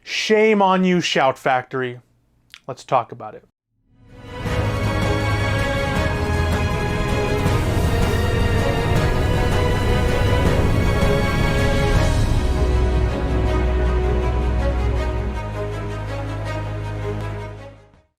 Shame on you, Shout Factory. Let's talk about it.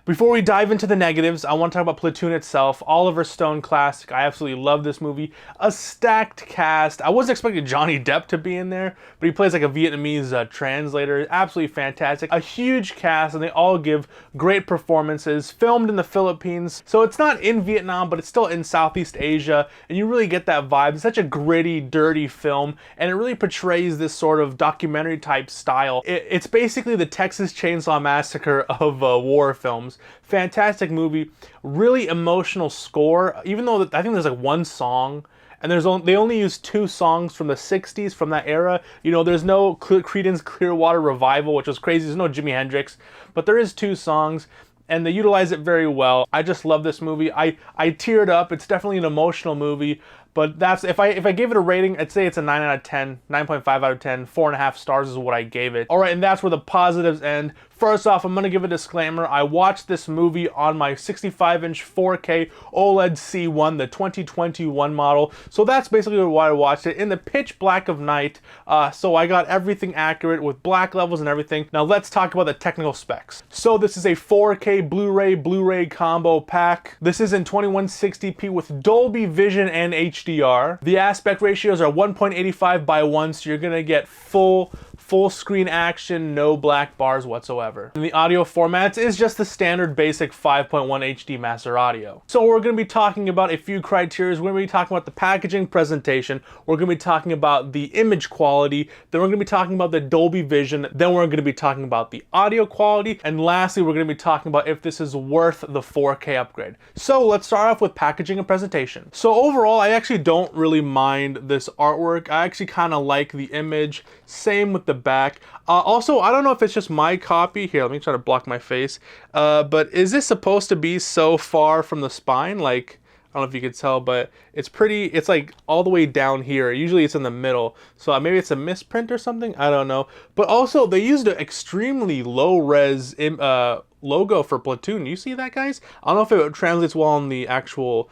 Before we dive into the negatives, I want to talk about Platoon itself. Oliver Stone classic. I absolutely love this movie. A stacked cast. I wasn't expecting Johnny Depp to be in there, but he plays like a Vietnamese translator. Absolutely fantastic. A huge cast, and they all give great performances. Filmed in the Philippines, so it's not in Vietnam, but it's still in Southeast Asia, and you really get that vibe. It's such a gritty, dirty film, and it really portrays this sort of documentary type style. It's basically the Texas Chainsaw Massacre of war films. Fantastic movie, really emotional score, even though I think there's like one song, and they only use two songs from the 60s from that era. You know, there's no Creedence Clearwater Revival, which was crazy. There's no Jimi Hendrix, but there is two songs, and they utilize it very well. I just love this movie. I teared up. It's definitely an emotional movie, but that's if I gave it a rating, I'd say it's a 9 out of 10, 9.5 out of 10, 4.5 stars is what I gave it. All right, and that's where the positives end. First off, I'm going to give a disclaimer. I watched this movie on my 65-inch 4K OLED C1, the 2021 model. So that's basically why I watched it, in the pitch black of night. So I got everything accurate with black levels and everything. Now let's talk about the technical specs. So this is a 4K Blu-ray combo pack. This is in 2160p with Dolby Vision and HDR. The aspect ratios are 1.85 by 1, so you're going to get full screen action, no black bars whatsoever. And the audio formats is just the standard basic 5.1 HD master audio. So we're going to be talking about a few criteria. We're going to be talking about the packaging presentation, we're going to be talking about the image quality, then we're going to be talking about the Dolby Vision, then we're going to be talking about the audio quality, and lastly we're going to be talking about if this is worth the 4K upgrade. So let's start off with packaging and presentation. So overall, I actually don't really mind this artwork. I actually kind of like the image. Same with the back. Also, I don't know if it's just my copy. Here, let me try to block my face. But is this supposed to be so far from the spine? Like, I don't know if you can tell, but it's like all the way down here. Usually it's in the middle. So maybe it's a misprint or something. I don't know. But also, they used an extremely low-res logo for Platoon. You see that, guys? I don't know if it translates well on the actual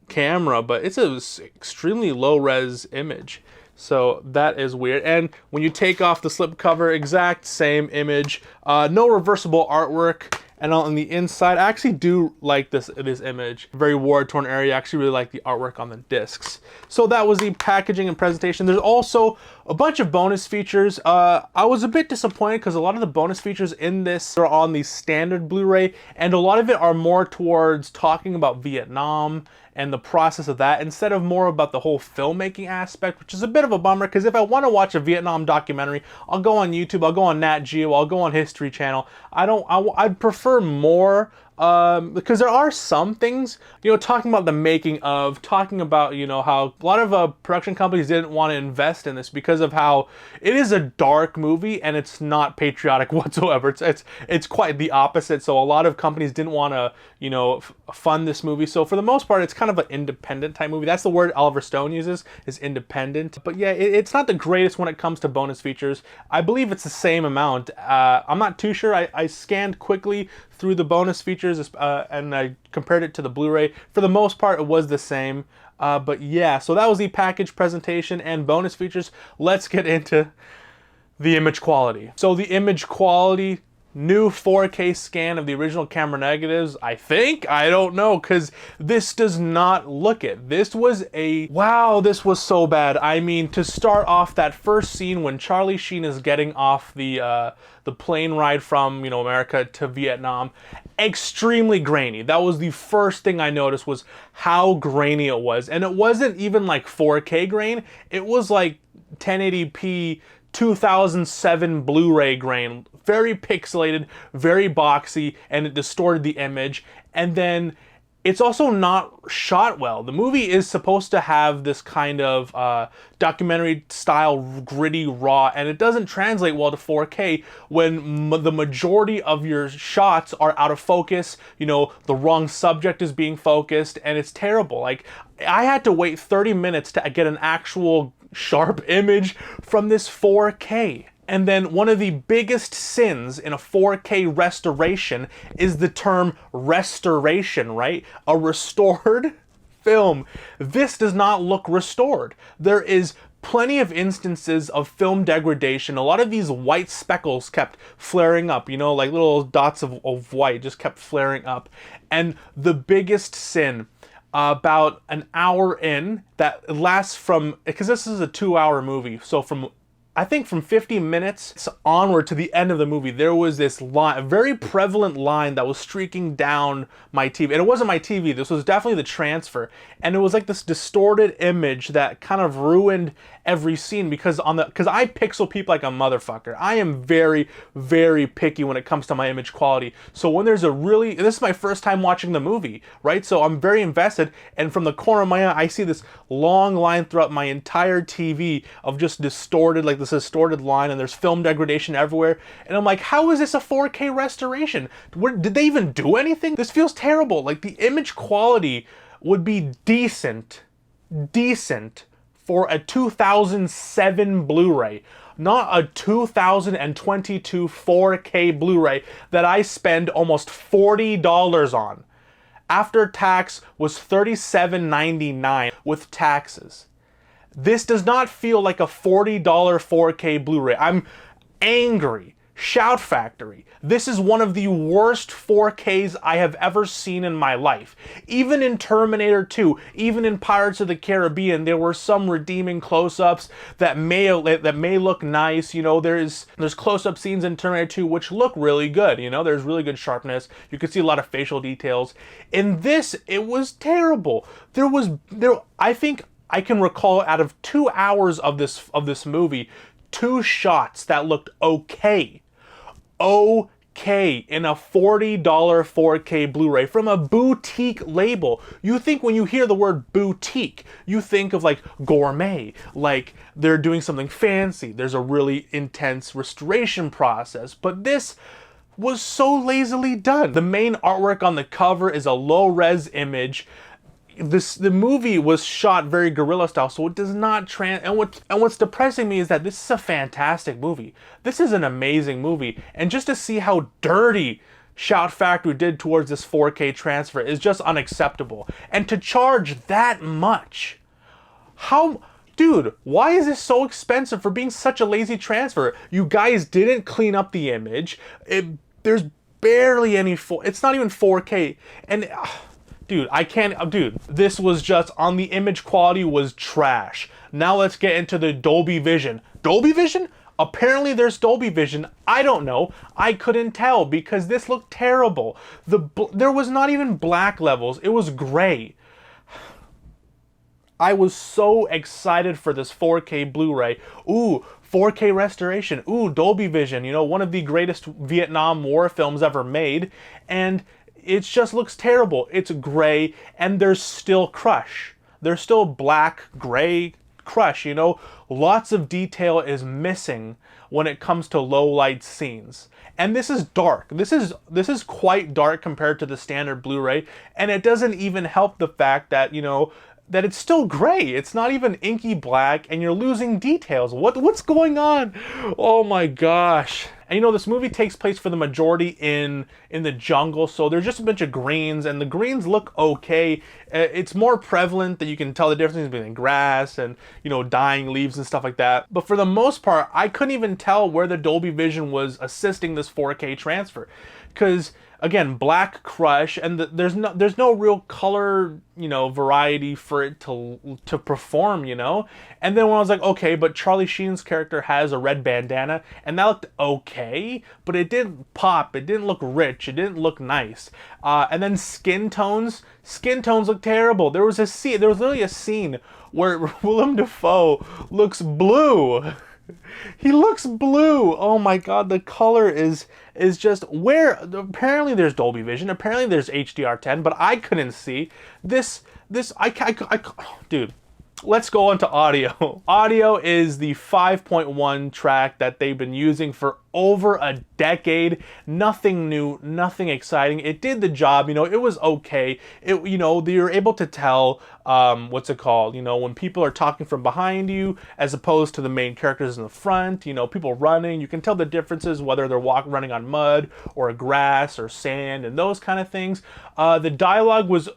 camera, but it's an extremely low-res image. So that is weird. And when you take off the slipcover, exact same image. No reversible artwork. And on the inside, I actually do like this image. Very war-torn area. I actually really like the artwork on the discs. So that was the packaging and presentation. There's also a bunch of bonus features. I was a bit disappointed because a lot of the bonus features in this are on the standard Blu-ray, and a lot of it are more towards talking about Vietnam and the process of that, instead of more about the whole filmmaking aspect, which is a bit of a bummer, because if I want to watch a Vietnam documentary, I'll go on YouTube, I'll go on Nat Geo, I'll go on History Channel. I'd prefer more, because there are some things, you know, talking about the making of, talking about, you know, how a lot of production companies didn't want to invest in this because of how it is a dark movie and it's not patriotic whatsoever. It's quite the opposite. So a lot of companies didn't want to, you know, fund this movie. So for the most part, it's kind of an independent type movie. That's the word Oliver Stone uses, is independent. But yeah, it's not the greatest when it comes to bonus features. I believe it's the same amount. I'm not too sure. I scanned quickly through the bonus features and I compared it to the Blu-ray. For the most part, it was the same. But yeah, so that was the package presentation and bonus features. Let's get into the image quality. So the image quality, new 4K scan of the original camera negatives, I think? I don't know, because this does not look it. This was wow, this was so bad. I mean, to start off, that first scene when Charlie Sheen is getting off the plane ride from, you know, America to Vietnam, extremely grainy. That was the first thing I noticed, was how grainy it was. And it wasn't even like 4K grain. It was like 1080p 2007 Blu-ray grain. Very pixelated, very boxy, and it distorted the image. And then it's also not shot well. The movie is supposed to have this kind of documentary style, gritty, raw, and it doesn't translate well to 4K when the majority of your shots are out of focus. You know, the wrong subject is being focused, and it's terrible. Like, I had to wait 30 minutes to get an actual sharp image from this 4K. And then one of the biggest sins in a 4K restoration is the term restoration, right? A restored film. This does not look restored. There is plenty of instances of film degradation. A lot of these white speckles kept flaring up, you know, like little dots of white just kept flaring up. And the biggest sin, about an hour in, that lasts from, because this is a 2-hour movie, so I think from 50 minutes onward to the end of the movie, there was this line, a very prevalent line that was streaking down my TV. And it wasn't my TV, this was definitely the transfer. And it was like this distorted image that kind of ruined every scene because I pixel peep like a motherfucker. I am very, very picky when it comes to my image quality. So when there's this is my first time watching the movie, right? So I'm very invested, and from the corner of my eye, I see this long line throughout my entire TV of just distorted, like this distorted line, and there's film degradation everywhere. And I'm like, how is this a 4K restoration? Did they even do anything? This feels terrible. Like, the image quality would be decent for a 2007 Blu-ray, not a 2022 4K Blu-ray that I spend almost $40 on. After tax was $37.99 with taxes. This does not feel like a $40 4K Blu-ray. I'm angry. Shout Factory. This is one of the worst 4Ks I have ever seen in my life. Even in Terminator 2, even in Pirates of the Caribbean, there were some redeeming close-ups that may look nice. You know, there's close-up scenes in Terminator 2 which look really good. You know, there's really good sharpness. You can see a lot of facial details. In this, it was terrible. I think I can recall, out of 2 hours of this movie, 2 shots that looked okay in a $40 4K Blu-ray from a boutique label. You think, when you hear the word boutique, you think of like gourmet, like they're doing something fancy. There's a really intense restoration process, but this was so lazily done. The main artwork on the cover is a low-res image. The movie was shot very guerrilla style, so it does not and what's depressing me is that this is a fantastic movie. This is an amazing movie, and just to see how dirty Shout Factory did towards this 4K transfer is just unacceptable. And to charge that much, dude, why is this so expensive for being such a lazy transfer? You guys didn't clean up the image. There's barely any it's not even 4K, and dude, this was just, on the image quality, was trash. Now let's get into the Dolby Vision. Dolby Vision? Apparently there's Dolby Vision. I don't know. I couldn't tell because this looked terrible. There was not even black levels. It was gray. I was so excited for this 4K Blu-ray. Ooh, 4K restoration. Ooh, Dolby Vision. You know, one of the greatest Vietnam War films ever made. And it just looks terrible. It's gray, and there's still crush. There's still black, gray crush, you know? Lots of detail is missing when it comes to low light scenes. And this is dark. This is quite dark compared to the standard Blu-ray, and it doesn't even help the fact that, you know, that it's still gray. It's not even inky black, and you're losing details. What's going on? Oh my gosh. And you know, this movie takes place for the majority in the jungle, so there's just a bunch of greens, and the greens look okay. It's more prevalent that you can tell the difference between grass and, you know, dying leaves and stuff like that. But for the most part, I couldn't even tell where the Dolby Vision was assisting this 4K transfer, because again, black crush, and there's no real color, you know, variety for it to perform, you know. And then when I was like, okay, but Charlie Sheen's character has a red bandana, and that looked okay, but it didn't pop, it didn't look rich, it didn't look nice. And then skin tones look terrible. There was literally a scene where Willem Dafoe looks blue. He looks blue. Oh my god, the color is just where. Apparently there's Dolby Vision, apparently there's HDR10, but I couldn't see this. Dude, let's go on to audio. Audio is the 5.1 track that they've been using for over a decade. Nothing new, nothing exciting. It did the job, you know, it was okay. It, you know, you're able to tell, what's it called? You know, when people are talking from behind you as opposed to the main characters in the front, you know, people running, you can tell the differences, whether they're running on mud or grass or sand and those kind of things. The dialogue was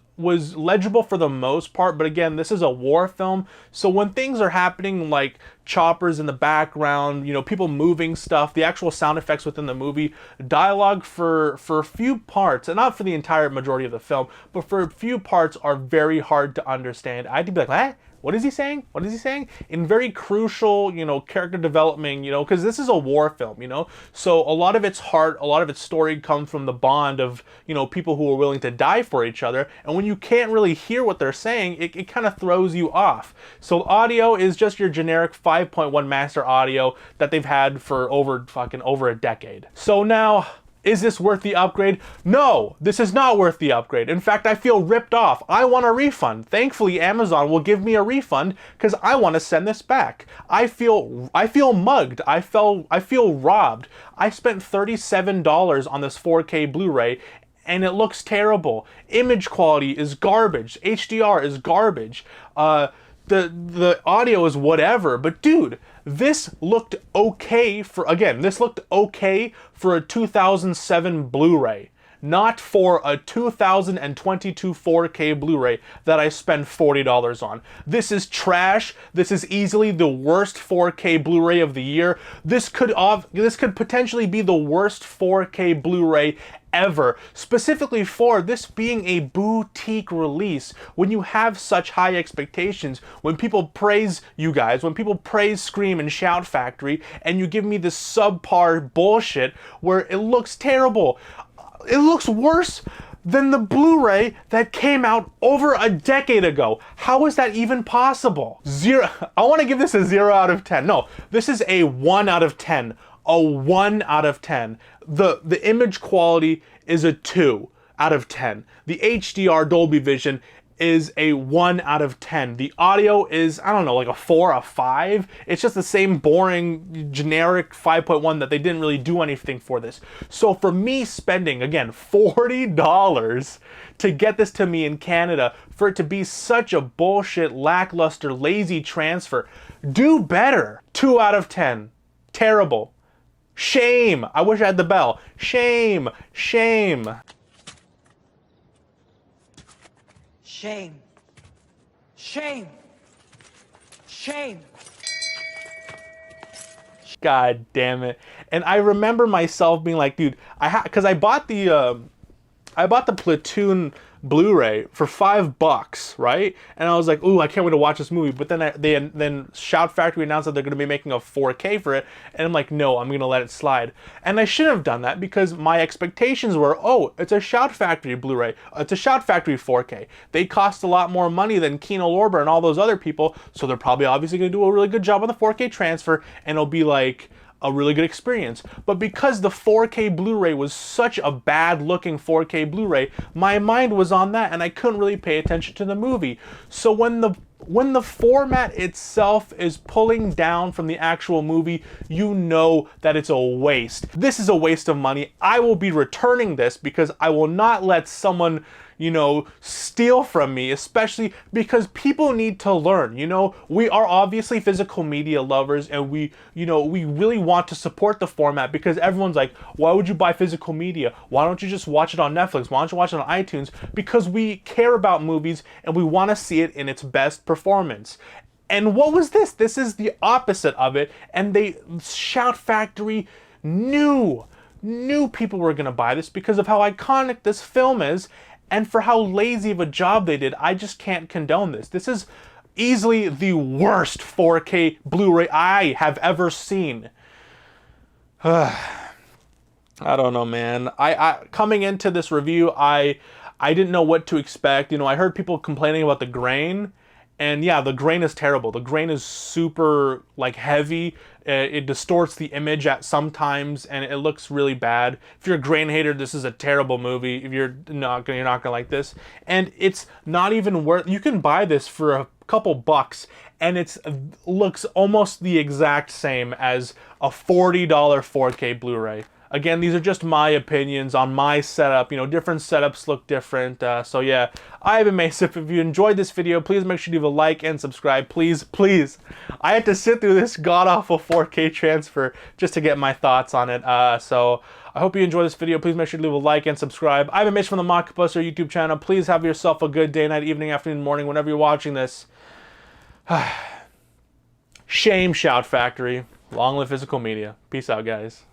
legible for the most part, but again, this is a war film, so when things are happening like choppers in the background, you know, people moving stuff, the actual sound effects within the movie, dialogue for a few parts, and not for the entire majority of the film, but for a few parts are very hard to understand. I had to be like, what? What is he saying? What is he saying? In very crucial, you know, character development, you know, because this is a war film, you know, so a lot of its heart, a lot of its story comes from the bond of, you know, people who are willing to die for each other, and when you can't really hear what they're saying, it kind of throws you off. So audio is just your generic 5.1 master audio that they've had for over a decade. So now, is this worth the upgrade? No, this is not worth the upgrade. In fact, I feel ripped off. I want a refund. Thankfully, Amazon will give me a refund because I want to send this back. I feel mugged. I feel robbed. I spent $37 on this 4K Blu-ray and it looks terrible. Image quality is garbage. HDR is garbage. The audio is whatever, but dude, this looked okay for a 2007 Blu-ray, not for a 2022 4K Blu-ray that I spend $40 on. This is trash. This is easily the worst 4K Blu-ray of the year. This could potentially be the worst 4K Blu-ray ever, specifically for this being a boutique release. When you have such high expectations, when people praise you guys, when people praise Scream and Shout Factory, and you give me this subpar bullshit where it looks terrible. It looks worse than the Blu-ray that came out over a decade ago. How is that even possible? I want to give this a 0 out of 10. No, this is a 1 out of 10. A 1 out of 10. The image quality is a 2 out of 10. The HDR Dolby Vision is a 1 out of 10. The audio is, I don't know, like a 4, a 5. It's just the same boring, generic 5.1 that they didn't really do anything for this. So for me spending, again, $40 to get this to me in Canada, for it to be such a bullshit, lackluster, lazy transfer, do better. 2 out of 10. Terrible. Shame. I wish I had the bell. Shame. Shame. Shame. Shame. Shame. God damn it. And I remember myself being like, dude, because I bought the Platoon Blu-ray for $5, right? And I was like, ooh, I can't wait to watch this movie. But then then Shout Factory announced that they're going to be making a 4K for it, and I'm like, no, I'm going to let it slide. And I shouldn't have done that because my expectations were, oh, it's a Shout Factory Blu-ray, it's a Shout Factory 4K. They cost a lot more money than Kino Lorber and all those other people, so they're probably obviously going to do a really good job on the 4K transfer, and it'll be like a really good experience. But because the 4K Blu-ray was such a bad looking 4K Blu-ray, my mind was on that and I couldn't really pay attention to the movie. So when the format itself is pulling down from the actual movie, you know that it's a waste. This is a waste of money. I will be returning this because I will not let someone, you know, steal from me, especially because people need to learn. You know, we are obviously physical media lovers, and we really want to support the format because everyone's like, why would you buy physical media? Why don't you just watch it on Netflix? Why don't you watch it on iTunes? Because we care about movies and we want to see it in its best performance. And what was this? This is the opposite of it. And Shout Factory knew people were going to buy this because of how iconic this film is. And for how lazy of a job they did, I just can't condone this. This is easily the worst 4K Blu-ray I have ever seen. I don't know, man. I coming into this review, I didn't know what to expect. You know, I heard people complaining about the grain. And yeah, the grain is terrible. The grain is super, like, heavy. It distorts the image at sometimes, and it looks really bad. If you're a grain hater, this is a terrible movie. If you're not gonna like this. And it's not even worth. You can buy this for a couple bucks, and it looks almost the exact same as a $40 4K Blu-ray. Again, these are just my opinions on my setup. You know, different setups look different. So yeah, I've been Mason. If you enjoyed this video, please make sure to leave a like and subscribe. Please, please. I had to sit through this god-awful 4K transfer just to get my thoughts on it. So I hope you enjoyed this video. Please make sure to leave a like and subscribe. I've been Mason from the Mockbuster YouTube channel. Please have yourself a good day, night, evening, afternoon, morning, whenever you're watching this. Shame, Shout Factory. Long live physical media. Peace out, guys.